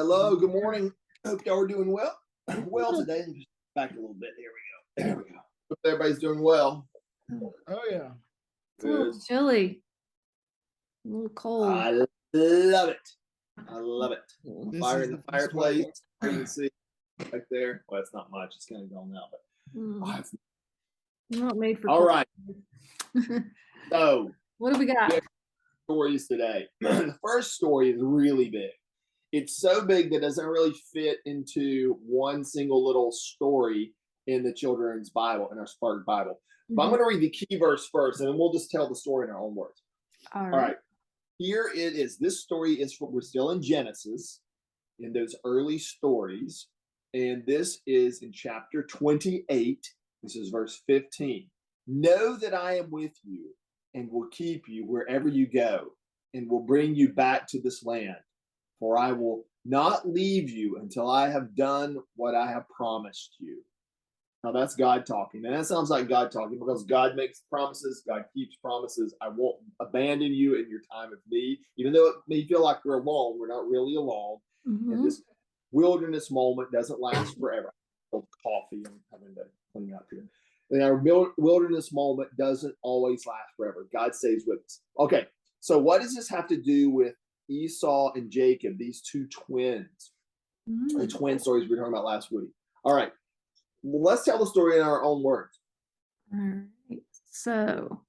Hello, good morning. Hope y'all are doing well. Well, today, just back a little bit. There we go. There we go. Hope everybody's doing well. Oh yeah. It's a little chilly. A little cold. I love it. I love it. This Fire is in the the fireplace. sweat. You can see right there. Well, it's not much. It's kind of gone now, but it's Not made for all right. cold. So, What do we got? stories today. The first story is really big. It's so big that it doesn't really fit into one single little story in the children's Bible, in our Spark Bible. But I'm going to read the key verse first, and then we'll just tell the story in our own words. All All right. Here it is. This story is we're still in Genesis, in those early stories. And this is in chapter 28. This is verse 15. Know that I am with you and will keep you wherever you go and will bring you back to this land. For I will not leave you until I have done what I have promised you. Now that's God talking. And that sounds like God talking because God makes promises. God keeps promises. I won't abandon you in your time of need. Even though it may feel like we're alone, we're not really alone. And this wilderness moment doesn't last forever. Coffee, I'm having to clean up here. And our wilderness moment doesn't always last forever. God stays with us. Okay, so what does this have to do with Esau and Jacob, these two twins? The twin stories we were talking about last week. All right. Well, let's tell the story in our own words. All right. So,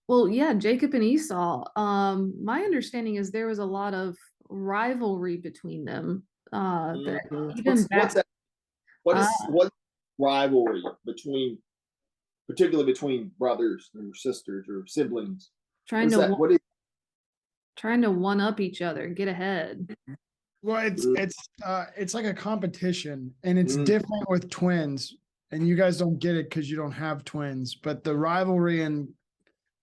well, yeah, Jacob and Esau. My understanding is there was a lot of rivalry between them. What's that? What rivalry particularly between brothers or sisters or siblings? Trying to one up each other, get ahead. Well, it's like a competition, and it's different with twins. And you guys don't get it because you don't have twins. But the rivalry and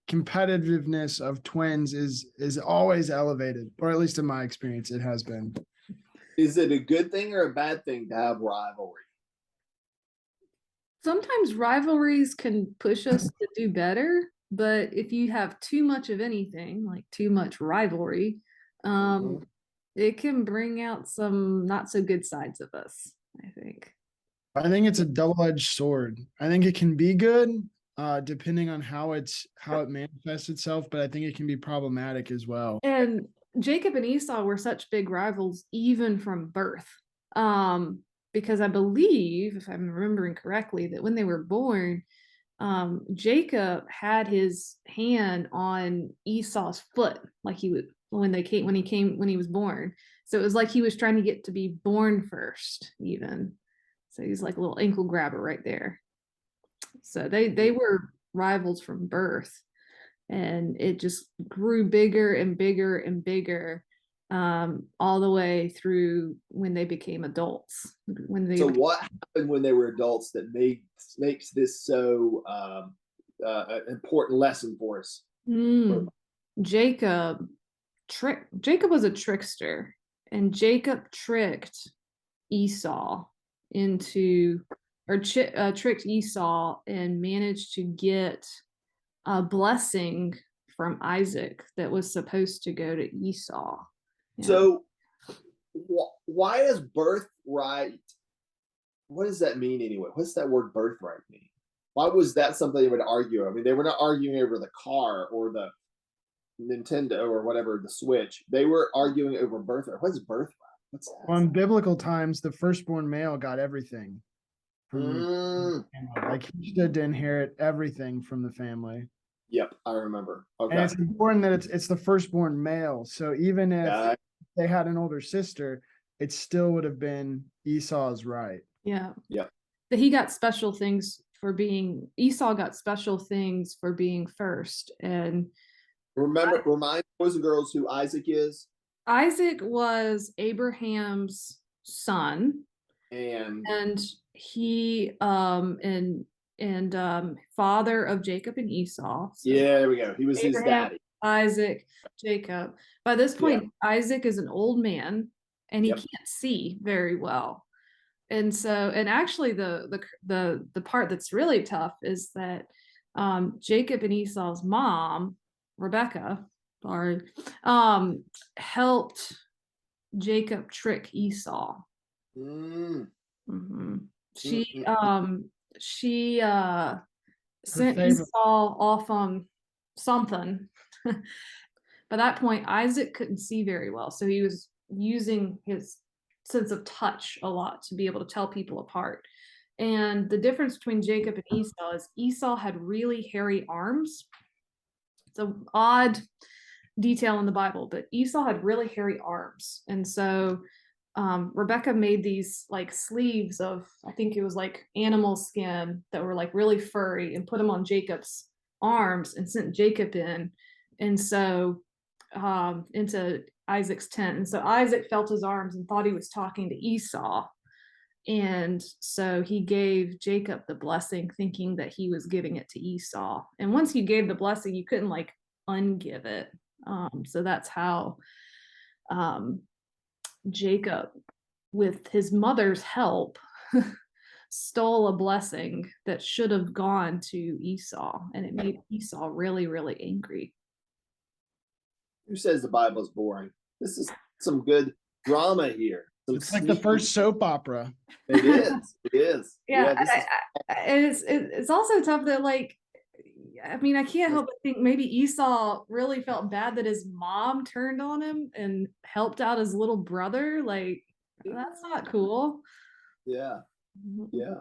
competitiveness of twins is always elevated, or at least in my experience, it has been. Is it a good thing or a bad thing to have rivalry? Sometimes rivalries can push us to do better, but if you have too much of anything, like too much rivalry, it can bring out some not so good sides of us, I think. I think it's a double-edged sword. I think it can be good, depending on how it manifests itself, but I think it can be problematic as well. And Jacob and Esau were such big rivals even from birth. Because I believe, if I'm remembering correctly, that when they were born, Jacob had his hand on Esau's foot, like he would when he was born. So it was like he was trying to get to be born first, even. So he's like a little ankle grabber right there. So they were rivals from birth, and it just grew bigger and bigger and bigger. All the way through when they became adults. What happened when they were adults that makes this so an important lesson for us? Jacob was a trickster, and Jacob tricked Esau tricked Esau and managed to get a blessing from Isaac that was supposed to go to Esau. Yeah. So why does birthright, what does that mean anyway? What's that word birthright mean? Why was that something they would argue? I mean, they were not arguing over the car or the Nintendo or whatever, the Switch. They were arguing over birthright. What's birthright? What's that? Well, in biblical times, the firstborn male got everything. Like he stood to inherit everything from the family. Yep, I remember. Okay. And it's important that it's the firstborn male. So even if they had an older sister, it still would have been Esau's right. Yeah. Yeah. But he got special things Esau got special things for being first. And remind boys and girls who Isaac is. Isaac was Abraham's son. And he father of Jacob and Esau. So yeah, there we go. He was Abraham, his daddy. Isaac, Jacob. By this point, Isaac is an old man and he can't see very well. And so, and actually the part that's really tough is that Jacob and Esau's mom, Rebecca, helped Jacob trick Esau. Mm, hmm mm, She mm. she sent favorite. Esau off on something. By that point, Isaac couldn't see very well, so he was using his sense of touch a lot to be able to tell people apart. And the difference between Jacob and Esau is Esau had really hairy arms. It's an odd detail in the Bible, but Esau had really hairy arms. And so Rebecca made these like sleeves of, I think it was like animal skin that were like really furry, and put them on Jacob's arms and sent Jacob in. And so into Isaac's tent. And so Isaac felt his arms and thought he was talking to Esau. And so he gave Jacob the blessing, thinking that he was giving it to Esau. And once you gave the blessing, you couldn't like ungive it. So that's how Jacob, with his mother's help, stole a blessing that should have gone to Esau. And it made Esau really, really angry. Who says the Bible's boring? This is some good drama here. It's like the first soap opera. It is. It is. Yeah, This is... it's also tough that like, I mean, I can't help but think maybe Esau really felt bad that his mom turned on him and helped out his little brother. Like, that's not cool. Yeah. Yeah.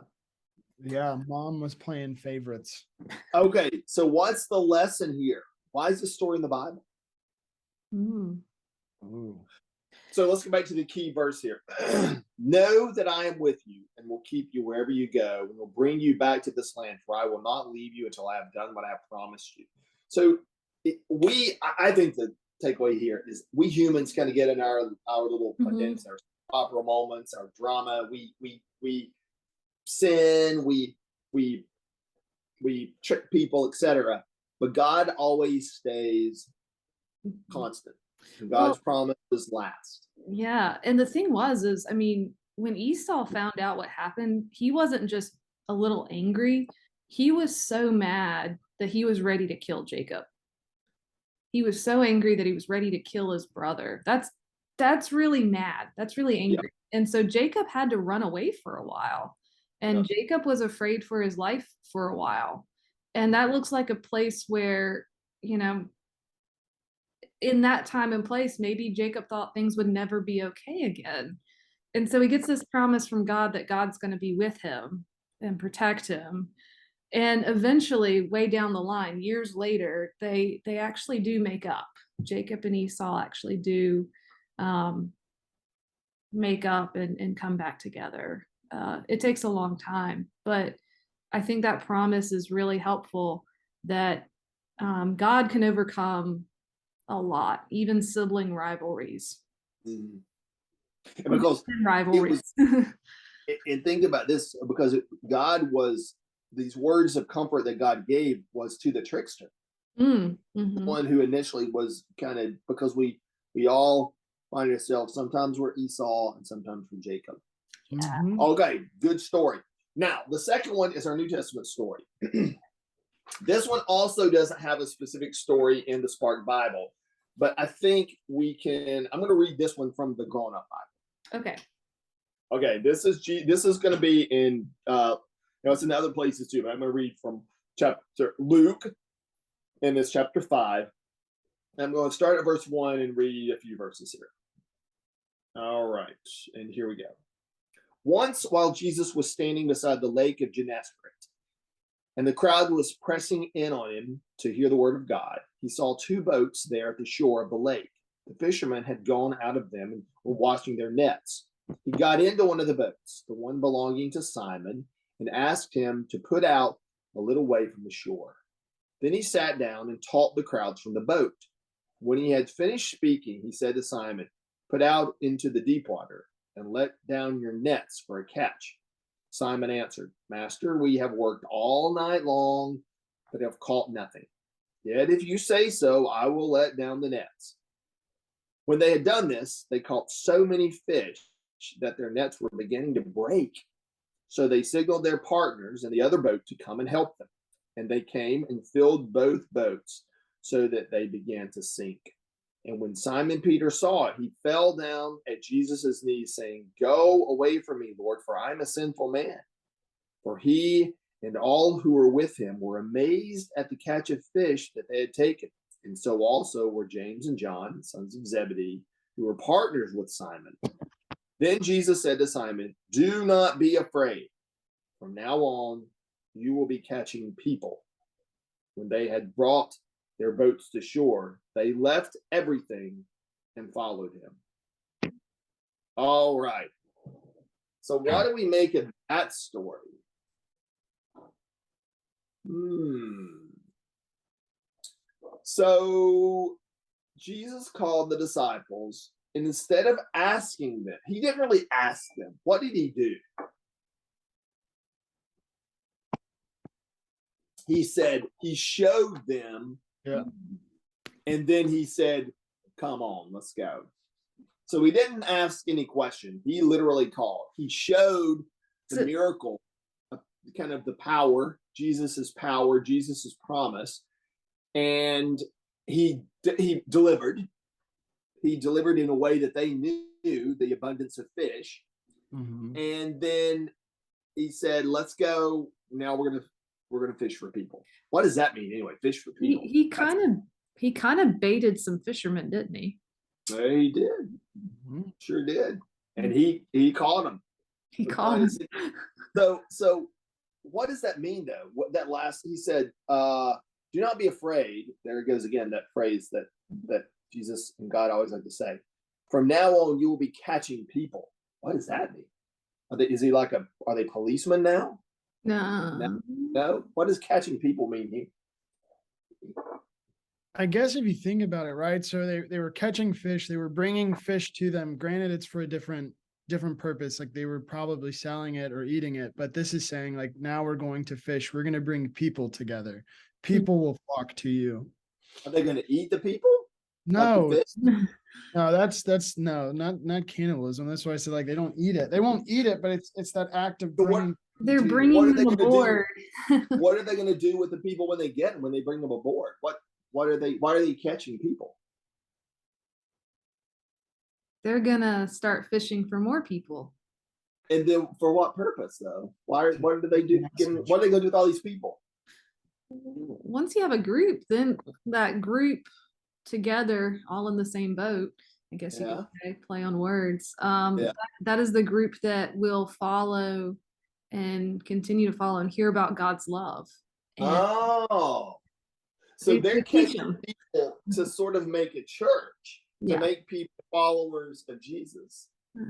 Yeah, mom was playing favorites. Okay, so what's the lesson here? Why is this story in the Bible? Mm. Ooh. So let's go back to the key verse here. Know that I am with you and will keep you wherever you go, and will bring you back to this land, for I will not leave you until I have done what I have promised you. So I think the takeaway here is we humans kind of get in our little condensed, our opera moments, our drama. We sin, we trick people, etc. But God always stays constant. And God's promises last. Yeah. And the thing is, I mean, when Esau found out what happened, he wasn't just a little angry. He was so mad that he was ready to kill Jacob. He was so angry that he was ready to kill his brother. That's really mad. That's really angry. Yeah. And so Jacob had to run away for a while. And Jacob was afraid for his life for a while. And that looks like a place where, you know, in that time and place, maybe Jacob thought things would never be okay again. And so he gets this promise from God that God's going to be with him and protect him. And eventually, way down the line, years later, they actually do make up. Jacob and Esau actually do make up and come back together. It takes a long time, but I think that promise is really helpful, that God can overcome a lot, even sibling rivalries. Mm-hmm. And because rivalries. And think about this, because God was, these words of comfort that God gave was to the trickster, the one who initially was kind of, because we all find ourselves, sometimes we're Esau and sometimes we're Jacob. Okay, good story. Now the second one is our New Testament story. This one also doesn't have a specific story in the Spark Bible, but I think we can. I'm going to read this one from the Grown Up Bible. Okay. This is going to be in. It's in other places too, but I'm going to read from chapter Luke, and it's chapter 5. I'm going to start at verse 1 and read a few verses here. All right, and here we go. Once, while Jesus was standing beside the lake of Gennesaret, and the crowd was pressing in on him to hear the word of God, he saw 2 boats there at the shore of the lake. The fishermen had gone out of them and were washing their nets. He got into one of the boats, the one belonging to Simon, and asked him to put out a little way from the shore. Then he sat down and taught the crowds from the boat. When he had finished speaking, he said to Simon, "Put out into the deep water and let down your nets for a catch." Simon answered, "Master, we have worked all night long, but have caught nothing. Yet if you say so, I will let down the nets." When they had done this, they caught so many fish that their nets were beginning to break. So they signaled their partners in the other boat to come and help them. And they came and filled both boats so that they began to sink. And when Simon Peter saw it, he fell down at Jesus' knees, saying, "Go away from me, Lord, for I am a sinful man." For he and all who were with him were amazed at the catch of fish that they had taken. And so also were James and John, sons of Zebedee, who were partners with Simon. Then Jesus said to Simon, "Do not be afraid. From now on, you will be catching people." When they had brought their boats to shore, they left everything and followed him. All right. So what do we make of that story? So Jesus called the disciples, and instead of asking them, he didn't really ask them. What did he do? He said, he showed them, and then he said, "Come on, let's go." So he didn't ask any question. He literally called. He showed the miracle, kind of the power, Jesus's power, Jesus's promise, and he delivered. He delivered in a way that they knew the abundance of fish, and then he said, "Let's go. Now we're gonna fish for people." What does that mean anyway? Fish for people. He kind of baited some fishermen, didn't he? He did. Sure did. And he caught them. He caught them. So what does that mean though? What that last he said, "Do not be afraid." There it goes again, that phrase that Jesus and God always like to say. From now on, you will be catching people. What does that mean? Are they policemen now? No. What does catching people mean here? I guess if you think about it, right? So they were catching fish, they were bringing fish to them. Granted, it's for a different purpose. Like they were probably selling it or eating it, but this is saying like, now we're going to fish. We're going to bring people together. People will flock to you. Are they going to eat the people? No, Like no, that's no, not cannibalism. That's why I said like they don't eat it. They won't eat it, but it's that act of bringing. They're bringing them aboard. What are they going to do with the people when they bring them aboard? Why are they catching people? They're gonna start fishing for more people. And then for what purpose though? What do they do? What are they going to do with all these people? Once you have a group, then that group together, all in the same boat, I guess you could say, play on words. That is the group that will follow and continue to follow and hear about God's love. And so they're catching people to sort of make a church, to make people followers of Jesus.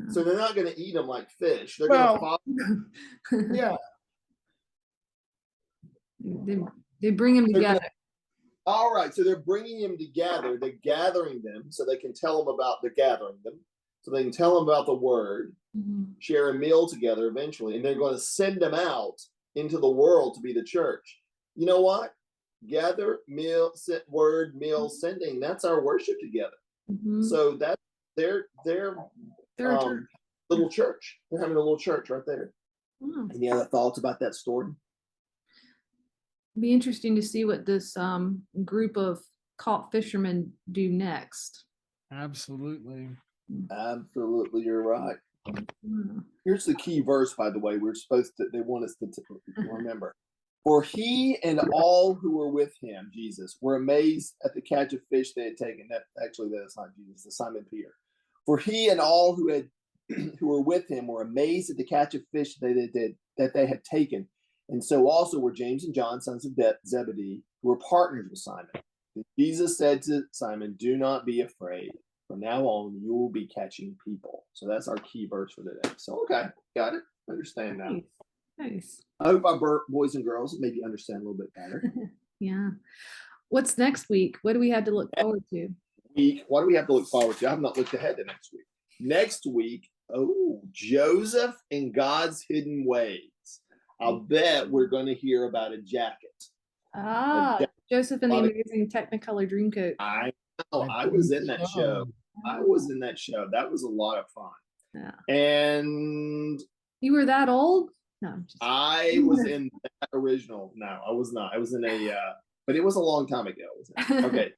So they're not going to eat them like fish. They're going to follow. Yeah. They bring them together. All right, so they're bringing them together. They're gathering them so they can tell them about the gathering them, so they can tell them about the word, share a meal together eventually, and they're going to send them out into the world to be the church. You know what? Gather, meal, word, meal, sending. That's our worship together. So that's their little church. They're having a little church right there. Any other thoughts about that story? Be interesting to see what this group of caught fishermen do next. Absolutely, you're right. Here's the key verse, by the way. They want us to remember. For he and all who were with him, Jesus, were amazed at the catch of fish they had taken. That's not Jesus, it's Simon Peter. For he and all who were with him were amazed at the catch of fish that they had taken. And so also were James and John, sons of Zebedee, who were partners with Simon. And Jesus said to Simon, "Do not be afraid. From now on, you will be catching people." So that's our key verse for today. So, okay, got it. Understand now. Nice. I hope our boys and girls maybe understand a little bit better. Yeah. What's next week? What do we have to look forward to? What do we have to look forward to? I have not looked ahead to next week. Next week, Joseph and God's hidden ways. I'll bet we're going to hear about a jacket. Joseph and the Amazing Technicolor Dreamcoat. I know. I was in that show. That was a lot of fun. Yeah. And you were that old? No. I was in that original. No, I was not. I was in but it was a long time ago. Okay.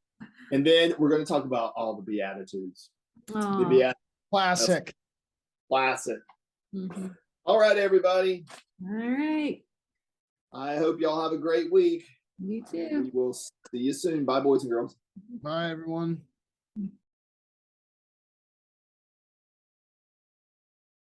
And then we're going to talk about all the Beatitudes. The Oh, Beatitudes. Classic. Classic. mhm. All right, everybody. All right. I hope y'all have a great week. You We too. will see you soon. Bye, boys and girls. Bye, everyone.